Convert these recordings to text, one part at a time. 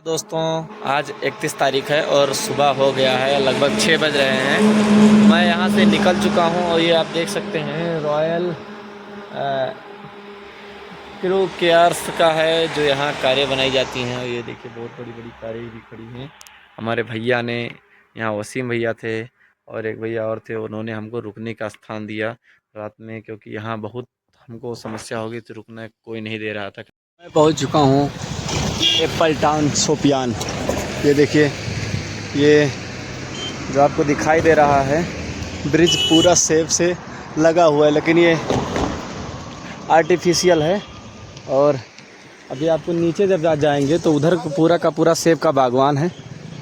दोस्तों आज 31 तारीख है और सुबह हो गया है, लगभग 6 बज रहे हैं। मैं यहाँ से निकल चुका हूँ और ये आप देख सकते हैं रॉयल क्रू केयर्स का है जो यहाँ कारें बनाई जाती हैं। और ये देखिए बहुत बड़ी बड़ी कारें भी खड़ी हैं। हमारे भैया ने यहाँ वसीम भैया थे और एक भैया और थे, उन्होंने हमको रुकने का स्थान दिया रात में, क्योंकि यहाँ बहुत हमको समस्या होगी तो रुकना कोई नहीं दे रहा था। मैं पहुंच चुका हूं एप्पल टाउन शोपियान। ये देखिए, ये जो आपको दिखाई दे रहा है ब्रिज पूरा सेब से लगा हुआ है, लेकिन ये आर्टिफिशियल है। और अभी आपको नीचे जब जाएंगे तो उधर पूरा का पूरा सेब का बागवान है।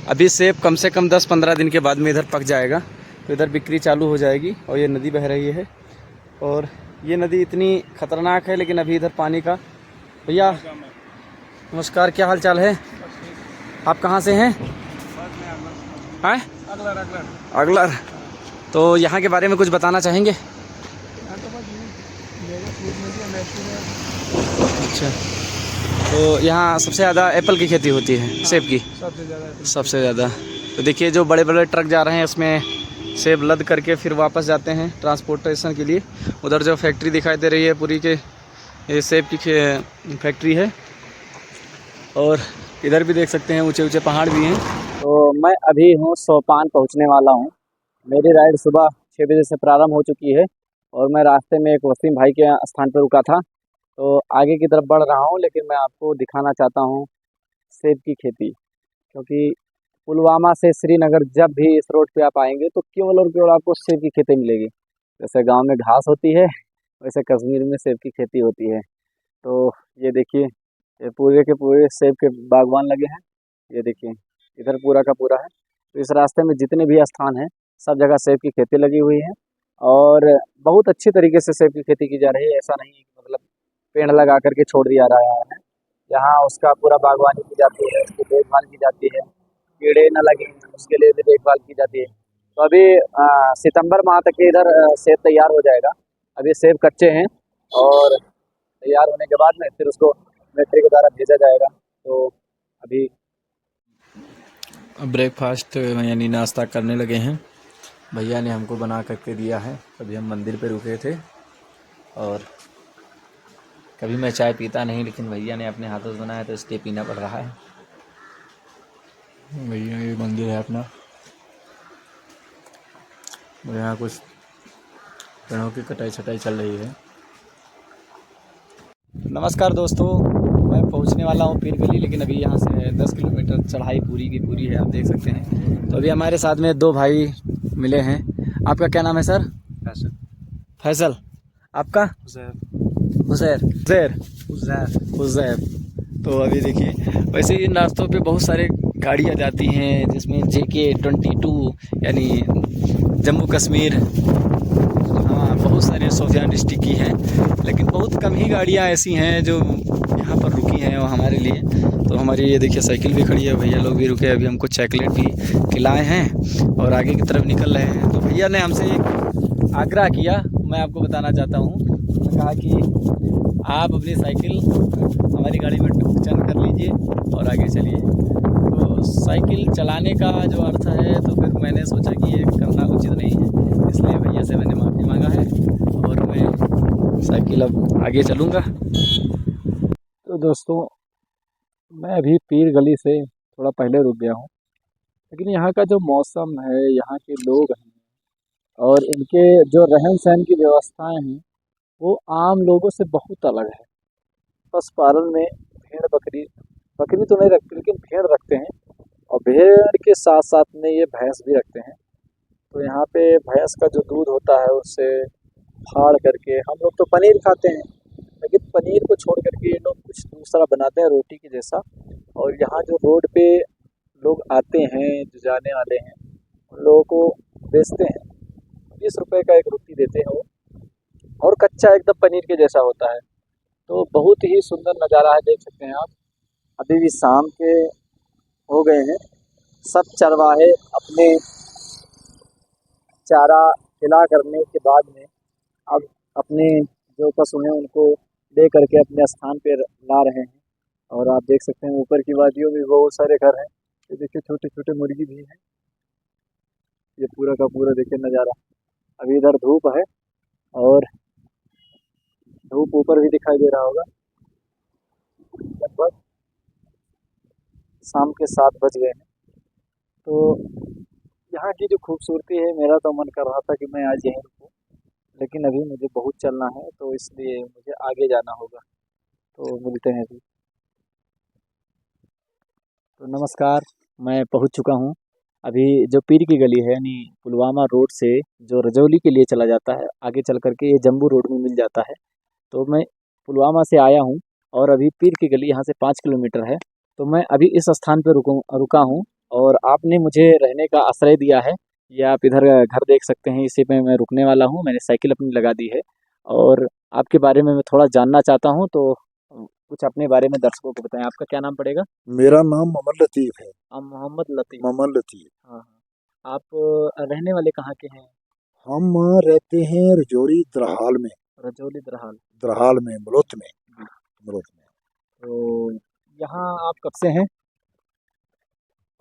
अभी सेब कम से कम 10-15 दिन के बाद में इधर पक जाएगा तो इधर बिक्री चालू हो जाएगी। और ये नदी बह रही है और ये नदी इतनी ख़तरनाक है, लेकिन अभी इधर पानी का। भैया नमस्कार, क्या हाल चाल है? आप कहाँ से हैं? अगलर। तो यहाँ के बारे में कुछ बताना चाहेंगे? अच्छा, तो यहाँ सबसे ज़्यादा एप्पल की खेती होती है, सेब की सबसे ज़्यादा। तो देखिए जो बड़े बड़े ट्रक जा रहे हैं उसमें सेब लद करके फिर वापस जाते हैं ट्रांसपोर्टेशन के लिए। उधर जो फैक्ट्री दिखाई दे रही है पूरी के ये सेब की फैक्ट्री है। और इधर भी देख सकते हैं ऊंचे ऊंचे पहाड़ भी हैं। तो मैं अभी हूँ सोपान पहुँचने वाला हूँ। मेरी राइड सुबह 6 बजे से प्रारंभ हो चुकी है और मैं रास्ते में एक वसीम भाई के स्थान पर रुका था, तो आगे की तरफ बढ़ रहा हूँ। लेकिन मैं आपको दिखाना चाहता हूँ सेब की खेती, क्योंकि पुलवामा से श्रीनगर जब भी इस रोड पे आप आएंगे तो केवल और केवल आपको सेब की खेती मिलेगी। जैसे गांव में घास होती है वैसे कश्मीर में सेब की खेती होती है। तो ये देखिए, ये पूरे के पूरे सेब के बागवान लगे हैं। ये देखिए इधर पूरा का पूरा है। तो इस रास्ते में जितने भी स्थान हैं सब जगह सेब की खेती लगी हुई है और बहुत अच्छी तरीके से सेब की खेती की जा रही है। ऐसा नहीं है कि मतलब पेड़ लगा करके छोड़ दिया रहा है। यहाँ उसका पूरा बागवानी की जाती है, उसकी देखभाल की जाती है, कीड़े न लगे उसके लिए भी देखभाल की जाती है। तो अभी सितंबर माह तक के इधर सेब तैयार हो जाएगा। अभी सेब कच्चे हैं और तैयार होने के बाद में फिर उसको फैक्ट्री के द्वारा भेजा जाएगा। तो अभी ब्रेकफास्ट यानी नाश्ता करने लगे हैं। भैया ने हमको बना करके दिया है। अभी हम मंदिर पे रुके थे और कभी मैं चाय पीता नहीं, लेकिन भैया ने अपने हाथों से बनाया तो इसलिए पीना पड़ रहा है। भैया ये मंदिर है अपना, यहाँ कुछ पेड़ों की कटाई छटाई चल रही है। नमस्कार दोस्तों, मैं पहुंचने वाला हूं पीर गली, लेकिन अभी यहाँ से 10 किलोमीटर चढ़ाई पूरी की पूरी है, आप देख सकते हैं। तो अभी हमारे साथ में 2 भाई मिले हैं। आपका क्या नाम है सर? फैसल। आपका? हुज़ैर। तो अभी देखिए, वैसे इन रास्तों पे बहुत सारे गाड़ियाँ जाती हैं जिसमें JK-22 यानी जम्मू कश्मीर, हाँ बहुत सारे शोपियान डिस्ट्रिक्ट की हैं, लेकिन बहुत कम ही गाड़ियाँ ऐसी हैं जो यहाँ पर रुकी हैं और हमारे लिए। तो हमारी ये देखिए साइकिल भी खड़ी है, भैया लोग भी रुके। अभी हमको चॉकलेट भी खिलाए हैं और आगे की तरफ निकल रहे हैं। तो भैया ने हमसे एक आग्रह किया, मैं आपको बताना चाहता हूँ। उन्होंने कहा कि आप अपनी साइकिल हमारी गाड़ी में टचन कर लीजिए और आगे चलिए। तो साइकिल चलाने का जो अर्थ है, तो फिर मैंने सोचा कि ये करना उचित नहीं है, इसलिए भैया से मैंने माफ़ी मांगा है और मैं साइकिल अब आगे चलूँगा। तो दोस्तों, मैं अभी पीर गली से थोड़ा पहले रुक गया हूँ, लेकिन यहाँ का जो मौसम है, यहाँ के लोग हैं और इनके जो रहन सहन की व्यवस्थाएं हैं वो आम लोगों से बहुत अलग है। पशुपालन में भेड़ बकरी बकरी तो नहीं रखते, लेकिन भेड़ रखते हैं और भेड़ के साथ साथ में ये भैंस भी रखते हैं। तो यहाँ पे भैंस का जो दूध होता है उससे फाड़ करके हम लोग तो पनीर खाते हैं, लेकिन पनीर को छोड़ करके ये लोग कुछ दूसरा बनाते हैं रोटी के जैसा। और यहाँ जो रोड पे लोग आते हैं, जो जाने वाले हैं, उन लोगों को बेचते हैं। 20 रुपए का एक रोटी देते हैं वो, और कच्चा एकदम पनीर के जैसा होता है। तो बहुत ही सुंदर नज़ारा है, देख सकते हैं आप। अभी भी शाम के हो गए हैं, सब चरवाहे अपने चारा खिला करने के बाद में अब अपने जो पशु हैं उनको ले करके अपने स्थान पर ला रहे हैं। और आप देख सकते हैं ऊपर की वादियों में बहुत सारे घर हैं। ये देखिए छोटे छोटे मुर्गी भी हैं। ये पूरा का पूरा देखिए नज़ारा। अभी इधर धूप है और धूप ऊपर भी दिखाई दे रहा होगा। लगभग शाम के 7 बज गए हैं। तो यहाँ की जो खूबसूरती है, मेरा तो मन कर रहा था कि मैं आज यहीं रुकूं, लेकिन अभी मुझे बहुत चलना है तो इसलिए मुझे आगे जाना होगा। तो मिलते हैं अभी। तो नमस्कार, मैं पहुंच चुका हूं। अभी जो पीर की गली है यानी पुलवामा रोड से जो रजौली के लिए चला जाता है, आगे चल करके ये जम्बू रोड में मिल जाता है। तो मैं पुलवामा से आया हूं और अभी पीर की गली यहाँ से 5 किलोमीटर है। तो मैं अभी इस स्थान पर रुका हूँ और आपने मुझे रहने का आश्रय दिया है। ये आप इधर घर देख सकते हैं, इसी पे मैं रुकने वाला हूँ। मैंने साइकिल अपनी लगा दी है और आपके बारे में मैं थोड़ा जानना चाहता हूँ। तो कुछ अपने बारे में दर्शकों को बताएं। आपका क्या नाम पड़ेगा? मेरा नाम मोहम्मद लतीफ़ है। आप मोहम्मद लतीफ़। मोहम्मद लतीफ़। हाँ, हाँ। आप रहने वाले कहाँ के हैं? हम रहते हैं रजौरी द्रहाल में। रजौली द्रहाल। द्रहाल में मलोत में। जी। मलोत में। तो यहाँ आप कब से हैं?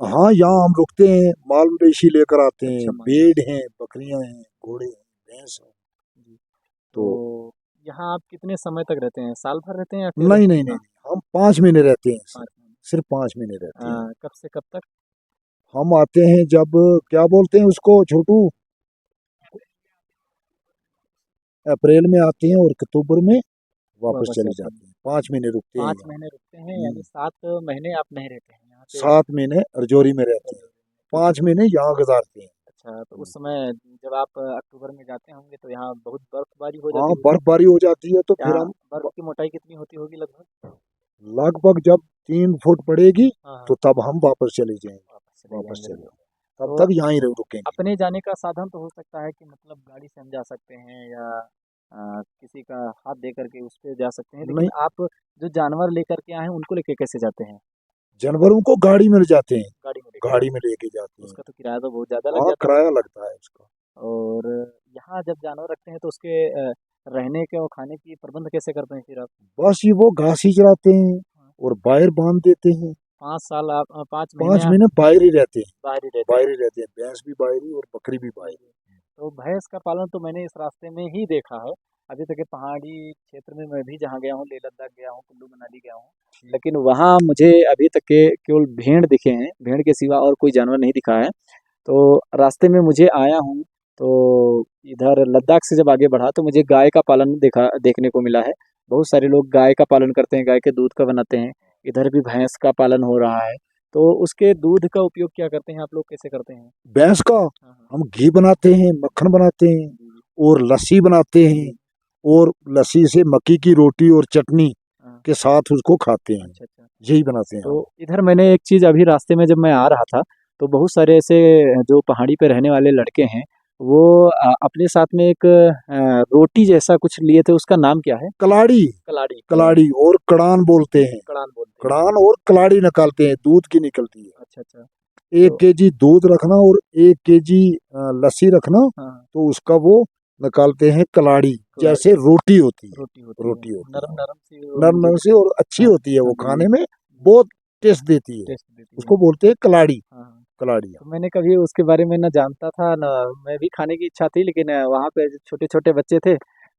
हाँ, यहाँ हम रुकते हैं, माल मवेशी लेकर आते हैं। अच्छा, भेड़ हैं, बकरियां हैं, घोड़े हैं, भैंस हैं। जी। तो तो यहाँ आप कितने समय तक रहते हैं? साल भर रहते हैं या फिर? नहीं नहीं नहीं, हम 5 महीने रहते हैं। 5 महीने। सिर्फ 5 महीने रहते हैं। कब से कब तक? हम आते हैं जब, क्या बोलते हैं उसको छोटू, अप्रैल में आते हैं और अक्टूबर में वापस चले जाते हैं। 5 महीने रुकते हैं 5 यहाँ। महीने रुकते हैं यानी 7 महीने आप नहीं रहते हैं यहाँ पे? 7 महीने रजौरी में रहते हैं, 5 महीने यहाँ गुजारते हैं। अच्छा, तो उस समय जब आप अक्टूबर में जाते होंगे तो यहाँ बहुत बर्फबारी हो हाँ, जाती होगी। बर्फबारी हो जाती है तो फिर यहाँ हम बर्फ की मोटाई कितनी होती होगी लगभग? लगभग जब 3 फुट पड़ेगी हाँ, तो तब हम वापस चले जाएंगे। वापस चले वापस जाएंगे। चले जाएंगे, तब तो तक यहाँ ही रुकेंगे। अपने जाने का साधन तो हो सकता है कि मतलब गाड़ी से हम जा सकते हैं या किसी का हाथ दे करके उस पे जा सकते हैं, लेकिन नहीं, आप जो जानवर लेकर के आए हैं उनको लेके कैसे जाते हैं? जानवरों को गाड़ी में ले जाते हैं, गाड़ी में लेके गाड़ी जाते में लेके जाते हैं। हैं। उसका तो किराया तो बहुत ज़्यादा लग हाँ, जाता किराया होगा। लगता है उसका। और यहाँ जब जानवर रखते हैं तो उसके रहने के और खाने की प्रबंध कैसे करते हैं फिर आप? बस ये वो घास ही चराते हैं हाँ। और बाहर बांध देते हैं। 5 साल आप 5 महीने 5 आप महीने बाहर ही रहते हैं। बाहर ही रहते बाहर हैं। ही रहते हैं, भैंस भी बाहर ही और बकरी भी बाहर ही। तो भैंस का पालन तो मैंने इस रास्ते में ही देखा है। अभी तक ये पहाड़ी क्षेत्र में मैं भी जहाँ गया हूँ, लेह लद्दाख गया हूँ, कुल्लू मनाली गया हूँ, लेकिन वहाँ मुझे अभी तक के केवल भेड़ दिखे हैं। भेड़ के सिवा और कोई जानवर नहीं दिखा है। तो रास्ते में मुझे आया हूँ तो इधर लद्दाख से जब आगे बढ़ा तो मुझे गाय का पालन देखने को मिला है। बहुत सारे लोग गाय का पालन करते हैं, गाय के दूध का बनाते हैं। इधर भी भैंस का पालन हो रहा है। तो उसके दूध का उपयोग क्या करते हैं आप लोग, कैसे करते हैं? भैंस का हाँ, हाँ। हम घी बनाते हैं, मक्खन बनाते हैं जी, और लस्सी बनाते हैं। और लस्सी से मक्की की रोटी और चटनी हाँ। के साथ उसको खाते हैं। अच्छा, अच्छा। यही बनाते हैं हम। तो इधर मैंने एक चीज़ अभी रास्ते में जब मैं आ रहा था तो बहुत सारे ऐसे जो पहाड़ी पे रहने वाले लड़के हैं वो अपने साथ में एक रोटी जैसा कुछ लिए थे। उसका नाम क्या है? कलाड़ी। कलाड़ी। कलाड़ी और कड़ान बोलते हैं। कड़ान बोलते हैं। कड़ान और कलाड़ी निकालते हैं, दूध की निकलती है। अच्छा, अच्छा। 1 तो केजी दूध रखना और 1 केजी लस्सी रखना, हाँ, तो उसका वो निकालते हैं कलाड़ी। कलाड़ी। जैसे रोटी होती है, रोटी होती है। रोटी होती है, नरम-नरम सी और नरम मुझे नरम सी और अच्छी हाँ, होती है। हाँ वो जी, खाने जी। में बहुत टेस्ट देती है। टेस्ट देती है। उसको बोलते हैं कलाड़ी। हाँ, हाँ। कलाड़ियाँ। तो मैंने कभी उसके बारे में ना जानता था ना, मैं भी खाने की इच्छा थी, लेकिन वहाँ पे छोटे-छोटे बच्चे थे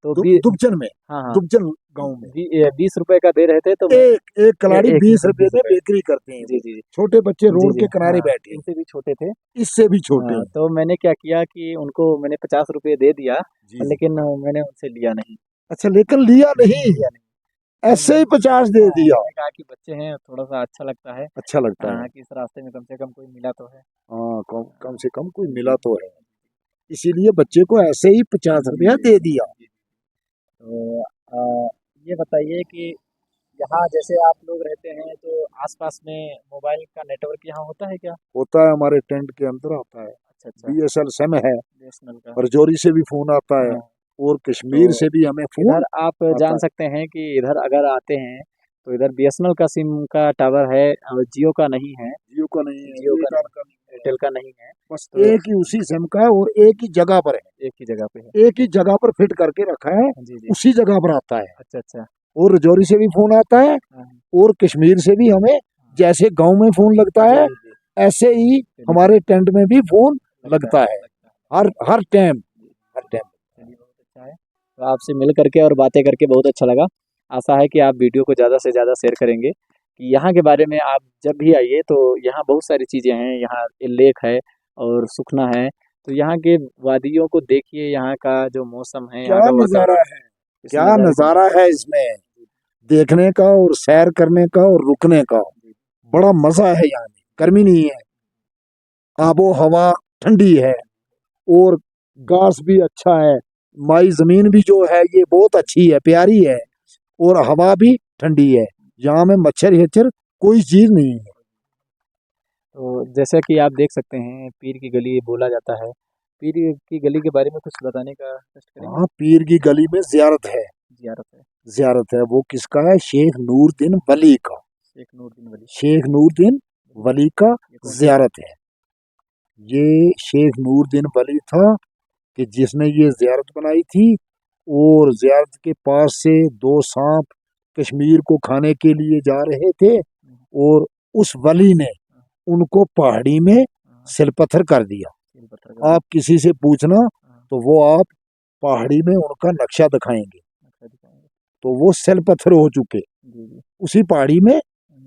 तो भी दुबचन में, हाँ, हाँ। दुबचन गांव में 20 रुपए का दे रहे थे तो मैं एक कलाड़ी एक 20 रुपए 20 में रुपए। बेकरी करते हैं। जी, वो जी। छोटे बच्चे जी, रोड जी। के किनारे हाँ, बैठे हैं, इनसे भी छोटे थे। इससे भी छोटे हैं। तो मैंने क्या किया कि उनको मैंने 50 रुपए दे दिया, जी जी। लेकिन मैंने उनसे लिया नहीं। अच्छा, लेकिन लिया नहीं, लिया नहीं। ऐसे ही 50 दे दिया। मैंने कहा कि बच्चे हैं, थोड़ा-सा अच्छा लगता है अच्छा लगता है। कि इस रास्ते में कम से कम कोई मिला तो है। हाँ, कम कम से कम कोई जी, मिला तो है, जी, इसीलिए बच्चे को ऐसे ही 50 रुपया दे दिया। जी। तो ये बताइए कि यहाँ जैसे आप लोग रहते हैं तो आस-पास में मोबाइल का नेटवर्क यहाँ होता है क्या? होता है, हमारे टेंट के अंदर आता है। अच्छा, अच्छा। बीएसएल सिम है, बीएसएनएल का। रजौरी से भी फोन आता है हाँ, और कश्मीर तो से भी हमें फोन इधर आप आता जान है। सकते हैं कि इधर अगर आते हैं तो इधर बीएसएनएल का सिम का टावर है और जियो का नहीं है। जियो का नहीं है, जियो का एयरटेल नहीं, का नहीं है। एयरटेल का नहीं है। बस तो एक ही उसी सिम का है और एक ही जगह पर है। एक ही जगह पे है। एक ही जगह पर फिट करके रखा है, जी, जी। उसी जगह पर आता है। अच्छा, अच्छा। और रजौरी से भी फोन आता है हाँ, और कश्मीर से भी हमें जैसे गांव में फोन लगता है ऐसे ही हमारे टेंट में भी फोन लगता है हर टाइम। चलिए बहुत अच्छा है। तो आपसे मिल करके और बातें करके बहुत अच्छा लगा। आशा है कि आप वीडियो को ज़्यादा से ज़्यादा शेयर करेंगे कि यहाँ के बारे में आप जब भी आइए तो यहाँ बहुत सारी चीज़ें हैं। यहाँ लेक है और सुखना है, तो यहाँ के वादियों को देखिए, यहाँ का जो मौसम है, क्या यहाँ का नजारा वातावरण, है, इस क्या नज़ारे को नजारा है इसमें देखने का और सैर करने का और रुकने का। बड़ा मजा है यहाँ, गर्मी नहीं है, आबो हवा ठंडी है और घास भी अच्छा है। माई जमीन भी जो है ये बहुत अच्छी है, प्यारी है और हवा भी ठंडी है। यहाँ में मच्छर हिच्छर कोई चीज नहीं है। तो जैसा कि आप देख सकते हैं, पीर की गली बोला जाता है। पीर की गली के बारे में कुछ बताने का कष्ट करेंगे? हाँ, पीर की गली में जियारत है। ज़ियारत है, जियारत है, वो किसका है? शेख नूरदीन वली का। शेख नूरदीन वली। शेख नूरदीन वली का ये कौन सा? जियारत है। ये शेख नूरदीन वली था कि जिसने ये जियारत बनाई थी और जियारत के पास से दो सांप कश्मीर को खाने के लिए जा रहे थे और उस वली ने उनको पहाड़ी में हाँ, सिल पत्थर कर दिया। तिल पत्थर का आप किसी से पूछना हाँ, तो वो आप पहाड़ी में उनका नक्शा दिखाएंगे अच्छा दिखाएंगे। तो वो सिल पत्थर हो चुके, जी, जी। उसी पहाड़ी में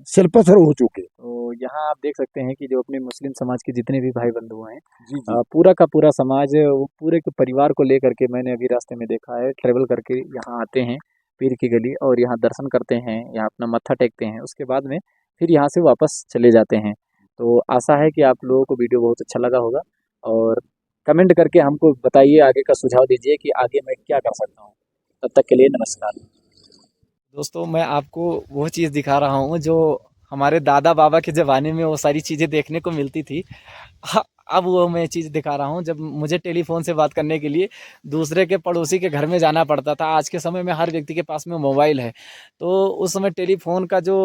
सिल पत्थर हो चुके। तो यहाँ आप देख सकते हैं कि जो अपने मुस्लिम समाज के जितने भी भाई बंधु हैं, जी जी। पूरा का पूरा समाज, वो पूरे के परिवार को लेकर के, मैंने अभी रास्ते में देखा है, ट्रेवल करके यहाँ आते हैं पीर की गली और यहाँ दर्शन करते हैं, यहाँ अपना मत्था टेकते हैं, उसके बाद में फिर यहाँ से वापस चले जाते हैं। तो आशा है कि आप लोगों को वीडियो बहुत अच्छा लगा होगा और कमेंट करके हमको बताइए, आगे का सुझाव दीजिए कि आगे मैं क्या कर सकता हूँ। तब तक के लिए नमस्कार। दोस्तों, मैं आपको वो चीज़ दिखा रहा हूँ जो हमारे दादा बाबा के ज़माने में वो सारी चीज़ें देखने को मिलती थी। अब वो मैं चीज़ दिखा रहा हूँ, जब मुझे टेलीफ़ोन से बात करने के लिए दूसरे के पड़ोसी के घर में जाना पड़ता था। आज के समय में हर व्यक्ति के पास में मोबाइल है, तो उस समय टेलीफ़ोन का जो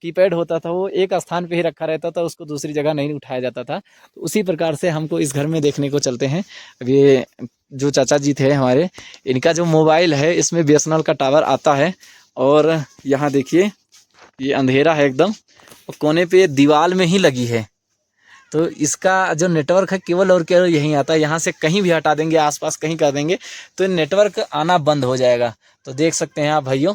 कीपैड होता था वो एक स्थान पे ही रखा रहता था, उसको दूसरी जगह नहीं उठाया जाता था। तो उसी प्रकार से हमको इस घर में देखने को चलते हैं। अब ये जो चाचा जी थे हमारे, इनका जो मोबाइल है इसमें बीएसएनएल का टावर आता है और यहाँ देखिए ये अंधेरा है एकदम, और कोने पे दीवार में ही लगी है। तो इसका जो नेटवर्क है केवल और केवल यहीं आता है। यहाँ से कहीं भी हटा देंगे, आसपास कहीं कर देंगे तो नेटवर्क आना बंद हो जाएगा। तो देख सकते हैं आप भाइयों,